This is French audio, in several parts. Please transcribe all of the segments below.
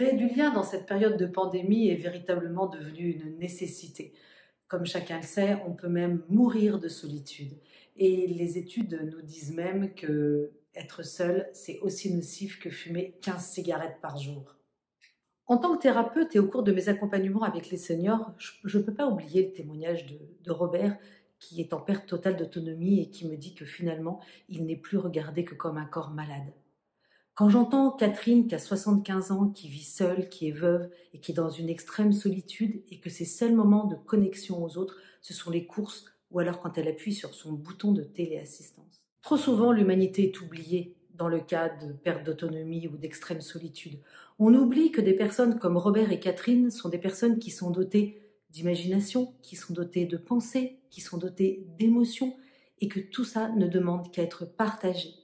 Créer du lien dans cette période de pandémie est véritablement devenu une nécessité. Comme chacun le sait, on peut même mourir de solitude. Et les études nous disent même que être seul, c'est aussi nocif que fumer 15 cigarettes par jour. En tant que thérapeute et au cours de mes accompagnements avec les seniors, je ne peux pas oublier le témoignage de Robert, qui est en perte totale d'autonomie et qui me dit que finalement, il n'est plus regardé que comme un corps malade. Quand j'entends Catherine qui a 75 ans, qui vit seule, qui est veuve et qui est dans une extrême solitude et que ses seuls moments de connexion aux autres, ce sont les courses ou alors quand elle appuie sur son bouton de téléassistance. Trop souvent, l'humanité est oubliée dans le cas de perte d'autonomie ou d'extrême solitude. On oublie que des personnes comme Robert et Catherine sont des personnes qui sont dotées d'imagination, qui sont dotées de pensée, qui sont dotées d'émotions et que tout ça ne demande qu'à être partagé.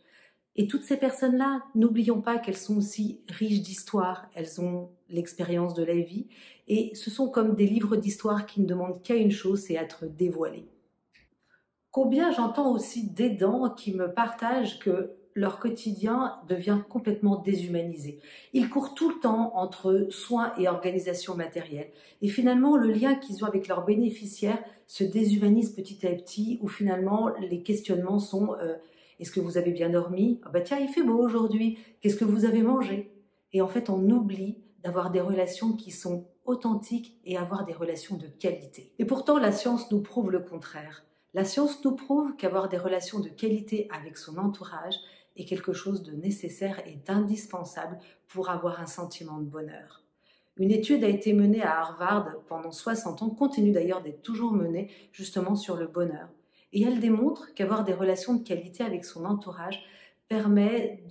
Et toutes ces personnes-là, n'oublions pas qu'elles sont aussi riches d'histoire, elles ont l'expérience de la vie, et ce sont comme des livres d'histoire qui ne demandent qu'à une chose, c'est être dévoilés. Combien j'entends aussi d'aidants qui me partagent que leur quotidien devient complètement déshumanisé. Ils courent tout le temps entre soins et organisation matérielle. Et finalement, le lien qu'ils ont avec leurs bénéficiaires se déshumanise petit à petit, où finalement, les questionnements sont est-ce que vous avez bien dormi? Ah bah tiens, il fait beau aujourd'hui. Qu'est-ce que vous avez mangé? Et en fait, on oublie d'avoir des relations qui sont authentiques et avoir des relations de qualité. Et pourtant, la science nous prouve le contraire. La science nous prouve qu'avoir des relations de qualité avec son entourage est quelque chose de nécessaire et d'indispensable pour avoir un sentiment de bonheur. Une étude a été menée à Harvard pendant 60 ans, continue d'ailleurs d'être toujours menée justement sur le bonheur. Et elle démontre qu'avoir des relations de qualité avec son entourage permet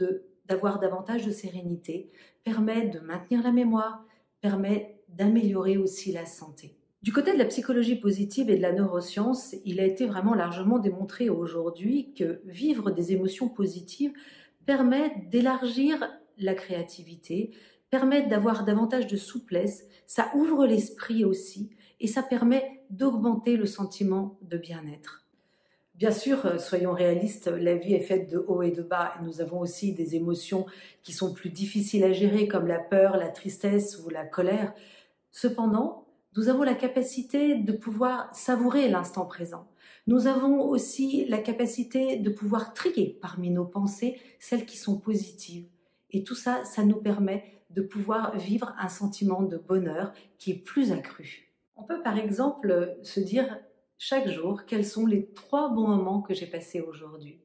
d'avoir davantage de sérénité, permet de maintenir la mémoire, permet d'améliorer aussi la santé. Du côté de la psychologie positive et de la neuroscience, il a été vraiment largement démontré aujourd'hui que vivre des émotions positives permet d'élargir la créativité, permet d'avoir davantage de souplesse, ça ouvre l'esprit aussi et ça permet d'augmenter le sentiment de bien-être. Bien sûr, soyons réalistes, la vie est faite de hauts et de bas et nous avons aussi des émotions qui sont plus difficiles à gérer comme la peur, la tristesse ou la colère. Cependant, nous avons la capacité de pouvoir savourer l'instant présent. Nous avons aussi la capacité de pouvoir trier parmi nos pensées celles qui sont positives. Et tout ça, ça nous permet de pouvoir vivre un sentiment de bonheur qui est plus accru. On peut par exemple se dire chaque jour quels sont les 3 bons moments que j'ai passés aujourd'hui.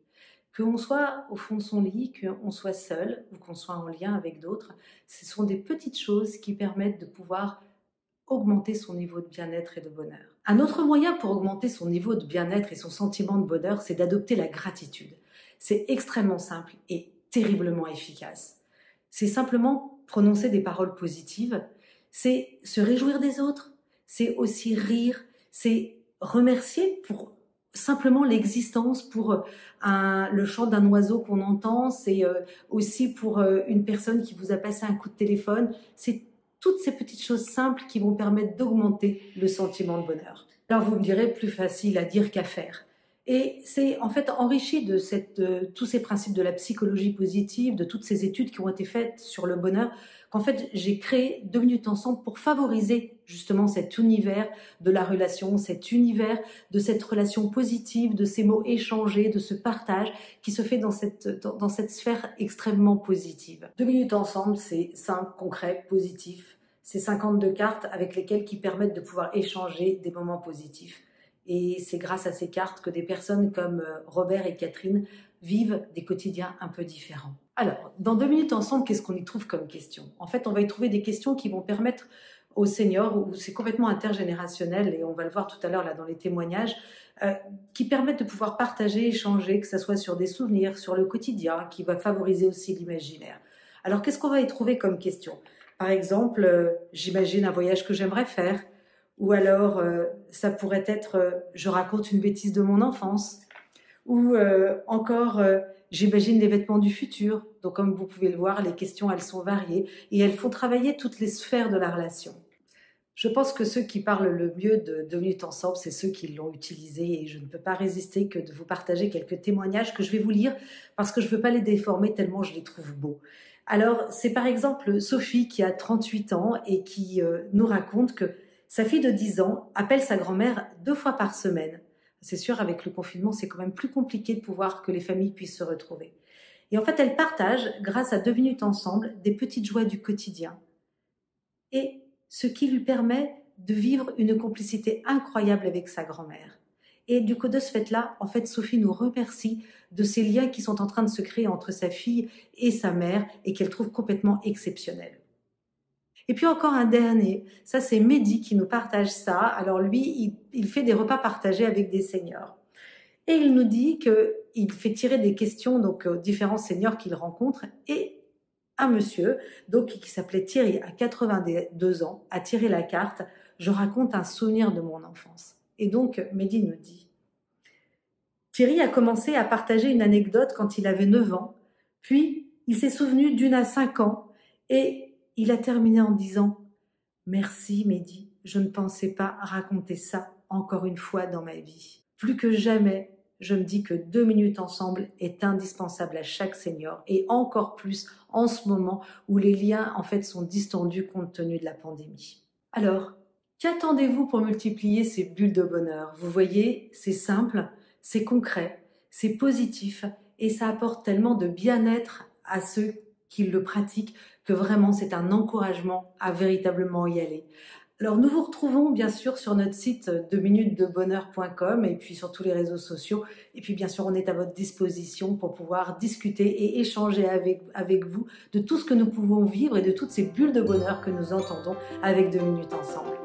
Qu'on soit au fond de son lit, qu'on soit seul ou qu'on soit en lien avec d'autres, ce sont des petites choses qui permettent de pouvoir augmenter son niveau de bien-être et de bonheur. Un autre moyen pour augmenter son niveau de bien-être et son sentiment de bonheur, c'est d'adopter la gratitude. C'est extrêmement simple et terriblement efficace. C'est simplement prononcer des paroles positives, c'est se réjouir des autres, c'est aussi rire, c'est remercier pour simplement l'existence, pour le chant d'un oiseau qu'on entend, c'est aussi pour une personne qui vous a passé un coup de téléphone, c'est toutes ces petites choses simples qui vont permettre d'augmenter le sentiment de bonheur. Alors vous me direz, plus facile à dire qu'à faire. Et c'est en fait enrichi de tous ces principes de la psychologie positive, de toutes ces études qui ont été faites sur le bonheur, qu'en fait j'ai créé 2 minutes ensemble pour favoriser justement cet univers de la relation, cet univers de cette relation positive, de ces mots échangés, de ce partage qui se fait dans cette sphère extrêmement positive. 2 minutes ensemble, c'est simple, concret, positif. C'est 52 cartes avec lesquelles qui permettent de pouvoir échanger des moments positifs. Et c'est grâce à ces cartes que des personnes comme Robert et Catherine vivent des quotidiens un peu différents. Alors, dans 2 minutes ensemble, qu'est-ce qu'on y trouve comme questions? En fait, on va y trouver des questions qui vont permettre aux seniors, où c'est complètement intergénérationnel, et on va le voir tout à l'heure là dans les témoignages, qui permettent de pouvoir partager, échanger, que ce soit sur des souvenirs, sur le quotidien, qui va favoriser aussi l'imaginaire. Alors, qu'est-ce qu'on va y trouver comme question? Par exemple, j'imagine un voyage que j'aimerais faire, ou alors ça pourrait être je raconte une bêtise de mon enfance, ou encore j'imagine les vêtements du futur. Donc comme vous pouvez le voir, les questions elles sont variées et elles font travailler toutes les sphères de la relation. Je pense que ceux qui parlent le mieux de 2 minutes ensemble, c'est ceux qui l'ont utilisé et je ne peux pas résister que de vous partager quelques témoignages que je vais vous lire parce que je ne veux pas les déformer tellement je les trouve beaux. Alors, c'est par exemple Sophie qui a 38 ans et qui nous raconte que sa fille de 10 ans appelle sa grand-mère 2 fois par semaine. C'est sûr, avec le confinement, c'est quand même plus compliqué de pouvoir que les familles puissent se retrouver. Et en fait, elle partage, grâce à 2 minutes ensemble, des petites joies du quotidien. Et ce qui lui permet de vivre une complicité incroyable avec sa grand-mère. Et du coup, de ce fait-là, en fait, Sophie nous remercie de ces liens qui sont en train de se créer entre sa fille et sa mère et qu'elle trouve complètement exceptionnels. Et puis encore un dernier, ça c'est Mehdi qui nous partage ça. Alors lui, il fait des repas partagés avec des seniors. Et il nous dit qu'il fait tirer des questions donc aux différents seniors qu'il rencontre et un monsieur donc qui s'appelait Thierry à 82 ans a tiré la carte « Je raconte un souvenir de mon enfance ». Et donc Mehdi nous dit « Thierry a commencé à partager une anecdote quand il avait 9 ans, puis il s'est souvenu d'une à 5 ans et il a terminé en disant « Merci Mehdi, je ne pensais pas raconter ça encore une fois dans ma vie. Plus que jamais, je me dis que 2 minutes ensemble est indispensable à chaque senior et encore plus en ce moment où les liens en fait sont distendus compte tenu de la pandémie. » Alors, qu'attendez-vous pour multiplier ces bulles de bonheur? Vous voyez, c'est simple, c'est concret, c'est positif et ça apporte tellement de bien-être à ceux qui le pratiquent que vraiment c'est un encouragement à véritablement y aller. Alors nous vous retrouvons bien sûr sur notre site 2minutesdebonheur.com et puis sur tous les réseaux sociaux. Et puis bien sûr on est à votre disposition pour pouvoir discuter et échanger avec vous de tout ce que nous pouvons vivre et de toutes ces bulles de bonheur que nous entendons avec 2 minutes ensemble.